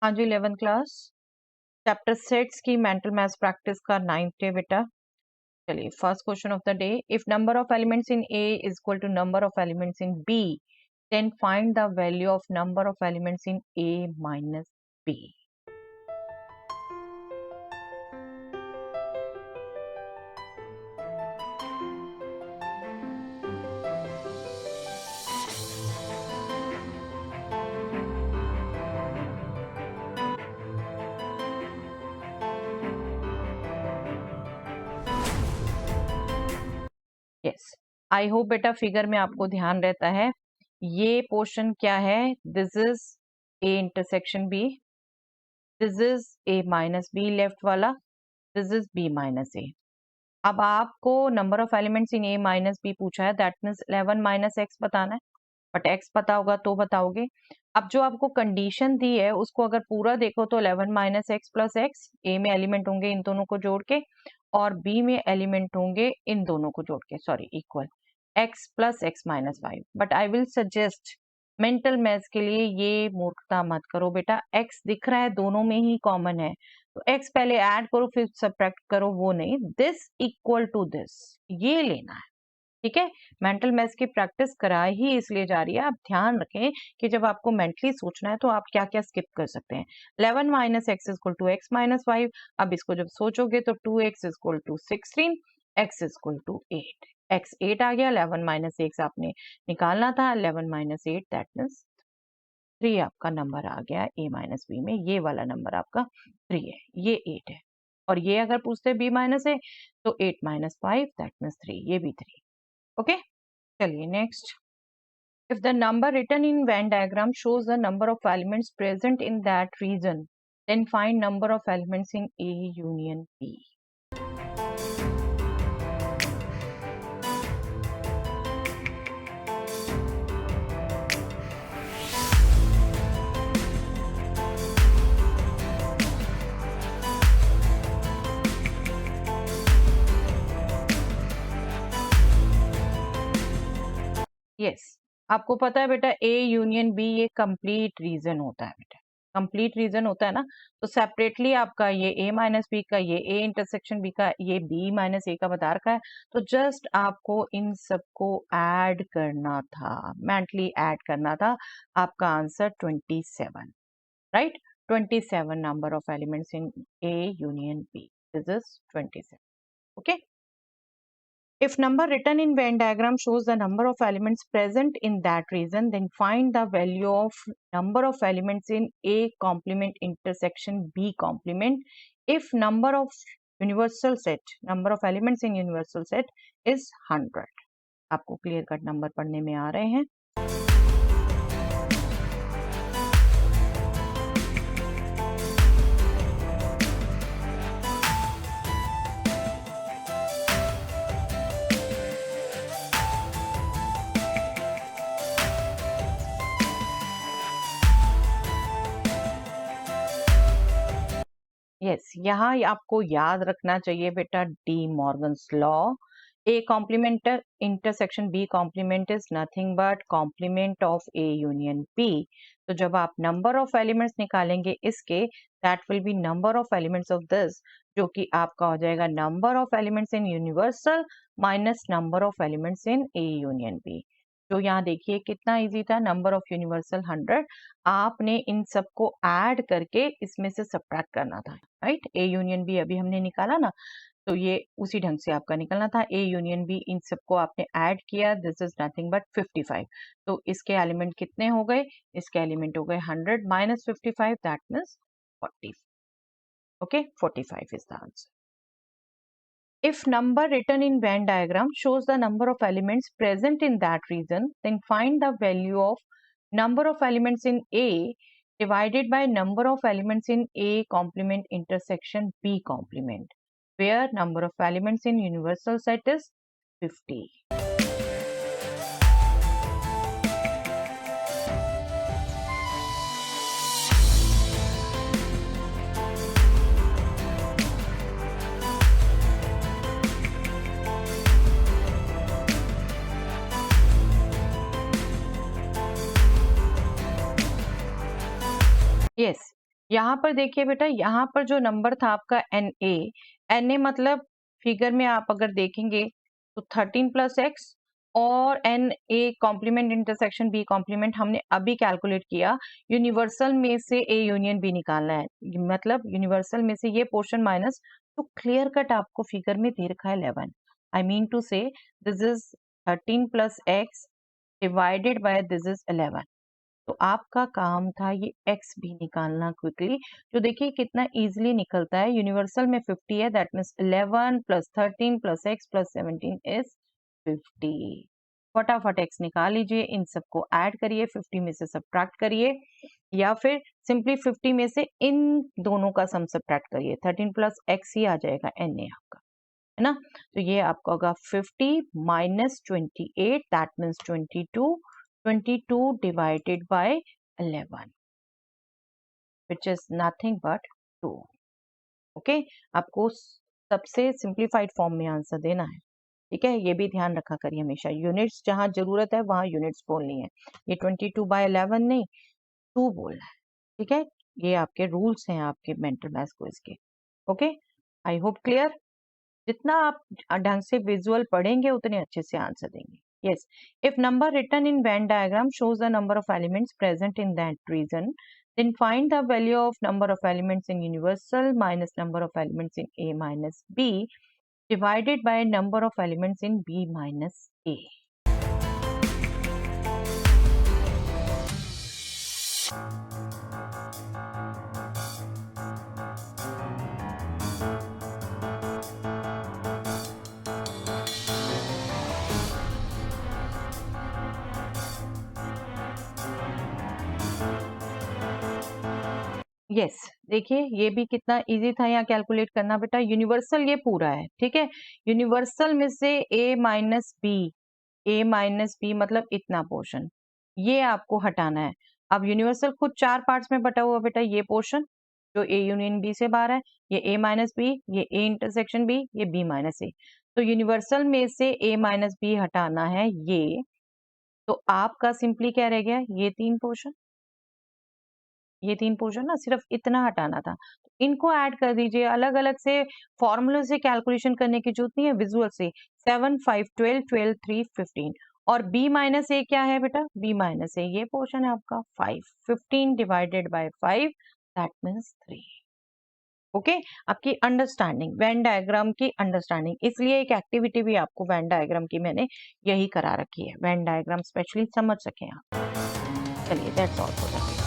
हाँ जी, 11th class chapter sets की मेंटल मैथ्स प्रैक्टिस का 9th डे बेटा। चलिए first question of the day, if number of elements in A is equal to number of elements in B, then find the value of number of elements in A minus B. Yes, I hope बेटा figure में आपको ध्यान रहता है। ये portion क्या है? This is A intersection B, this is A minus be left वाला, this is B minus A. अब आपको number of elements in A minus B पूछा है, दैट मीन्स 11 माइनस एक्स बताना है, बट एक्स पता होगा तो बताओगे। अब जो आपको कंडीशन दी है उसको अगर पूरा देखो तो 11 माइनस एक्स प्लस एक्स, ए में एलिमेंट होंगे इन दोनों को जोड़ के और बी में एलिमेंट होंगे इन दोनों को जोड़ के, sorry equal x plus x minus 5। But I will suggest mental maths के लिए ये मूर्खता मत करो बेटा, एक्स दिख रहा है दोनों में ही कॉमन है तो एक्स पहले ऐड करो फिर सब्ट्रैक्ट करो, वो नहीं, दिस इक्वल टू दिस ये लेना है। ठीक है, मेंटल मैथ्स की प्रैक्टिस कराई ही इसलिए जा रही है। आप ध्यान रखें कि जब आपको मेंटली सोचना है तो आप क्या क्या स्किप कर सकते हैं। 11 minus X equal to X minus 5, अब इसको जब सोचोगे तो 2x equal to 16, x equal to 8, x 8 आ गया, 11 माइनस एक्स आपने निकालना था, 11 माइनस 8 दैट मीन्स 3 आपका नंबर आ गया ए माइनस बी में, ये वाला नंबर आपका 3 है, ये 8 है। और ये अगर पूछते बी माइनस है तो 8 माइनस 5 दैट मीन्स 3, ये भी 3। ओके, चलिए next, if the number written in Venn diagram shows the number of elements present in that region, then find number of elements in A union B. Yes, आपको पता है बेटा A union B ये complete reason होता है बेटा, complete reason होता है ना, तो सेपरेटली आपका ये A माइनस बी का, ये A इंटरसेक्शन B का, ये B माइनस A का बता रखा है, तो जस्ट आपको इन सबको ऐड करना था, मेंटली ऐड करना था। आपका answer 27, right, 27 number of elements in A union B. This is 27. Okay. If number written in Venn diagram shows the number of elements present in that region, then find the value of number of elements in A complement intersection B complement if number of universal set, number of elements in universal set is 100. आपको clear cut number पढ़ने में आ रहे हैं। Yes, यहाँ आपको याद रखना चाहिए बेटा De Morgan's law, A complement intersection B complement is nothing but complement of A union B. तो जब आप नंबर ऑफ एलिमेंट्स निकालेंगे इसके, that will be number of elements of this, जो कि आपका हो जाएगा number of elements in universal minus number of elements in A union B. तो यहाँ देखिए कितना इजी था, नंबर ऑफ यूनिवर्सल 100, आपने इन सबको ऐड करके इसमें से सब्ट्रैक्ट करना था, राइट। ए यूनियन बी अभी हमने निकाला ना, तो ये उसी ढंग से आपका निकलना था। ए यूनियन बी, इन सबको आपने ऐड किया, दिस इज नथिंग बट 55। तो इसके एलिमेंट कितने हो गए? इसके एलिमेंट हो गए 100 minus 55 that means 40। Okay, 45 is the answer. If number written in Venn diagram shows the number of elements present in that region, then find the value of number of elements in A divided by number of elements in A complement intersection B complement, where number of elements in universal set is 50. Yes, यहाँ पर देखिए बेटा, यहाँ पर जो number था आपका NA मतलब फिगर में आप अगर देखेंगे तो 13 प्लस एक्स और NA complement intersection B complement हमने अभी कैलकुलेट किया। यूनिवर्सल में से A यूनियन B निकालना है, मतलब यूनिवर्सल में से ये पोर्शन माइनस, तो क्लियर कट आपको फिगर में दे रखा है 11। आई मीन टू से this is 13 plus x divided by this is 11। तो आपका काम था ये एक्स भी निकालना क्विकली, जो देखिए कितना इजीली निकलता है। यूनिवर्सल में 50 है, that means 11 plus 13 plus x plus 17 is 50। फटाफट एक्स निकाल लीजिए, इन सबको ऐड करिए, 50 में से सब्ट्रैक्ट करिए, या फिर सिंपली 50 में से इन दोनों का सम सब्ट्रैक्ट करिए, 13 प्लस एक्स ही आ जाएगा NA आपका, है ना। तो ये आपका होगा 50 minus 28, that means 22, 22 divided by 11 which is nothing but 2। Okay, आपको सबसे सिंप्लीफाइड फॉर्म में आंसर देना है, ठीक है। ये भी ध्यान रखा करिए हमेशा, यूनिट्स जहां जरूरत है वहां यूनिट्स बोलनी है। ये 22/11 नहीं, 2 बोलना है, ठीक है। ये आपके रूल्स हैं आपके मेंटल मैथ्स क्विज के। Okay, I hope clear. जितना आप ढंग से विजुअल पढ़ेंगे उतने अच्छे से आंसर देंगे। Yes, if number written in Venn diagram shows the number of elements present in that region, then find the value of number of elements in universal minus number of elements in A minus B divided by number of elements in B minus A. Yes, देखिए ये भी कितना easy था यहाँ calculate करना बेटा। Universal ये पूरा है, ठीक है। यूनिवर्सल में से A माइनस बी मतलब इतना पोर्शन, ये आपको हटाना है। अब यूनिवर्सल खुद 4 पार्ट्स में बटा हुआ बेटा, ये पोर्शन जो A यूनियन B से बाहर है, ये A माइनस बी, ये A इंटरसेक्शन B, ये B माइनस A। तो यूनिवर्सल में से A माइनस बी हटाना है ये, तो आपका सिंपली क्या रह गया, ये 3 पोर्शन, ये 3 पोर्शन ना, सिर्फ इतना हटाना था। इनको ऐड कर दीजिए, अलग अलग से फॉर्मूले से कैलकुलेशन करने की जरूरत नहीं है, विजुअल से 7 5 12 12 3 15। और B माइनस ए क्या है बेटा, B माइनस ए ये पोर्शन है आपका 5, 15 divided by 5 that means 3। Okay, आपकी अंडरस्टैंडिंग, वेन डायग्राम की अंडरस्टैंडिंग, इसलिए एक एक्टिविटी भी आपको वेन डायग्राम की मैंने यही करा रखी है, वेन डायग्राम स्पेशली समझ सकें आप। चलिए, दैट्स ऑल फॉर द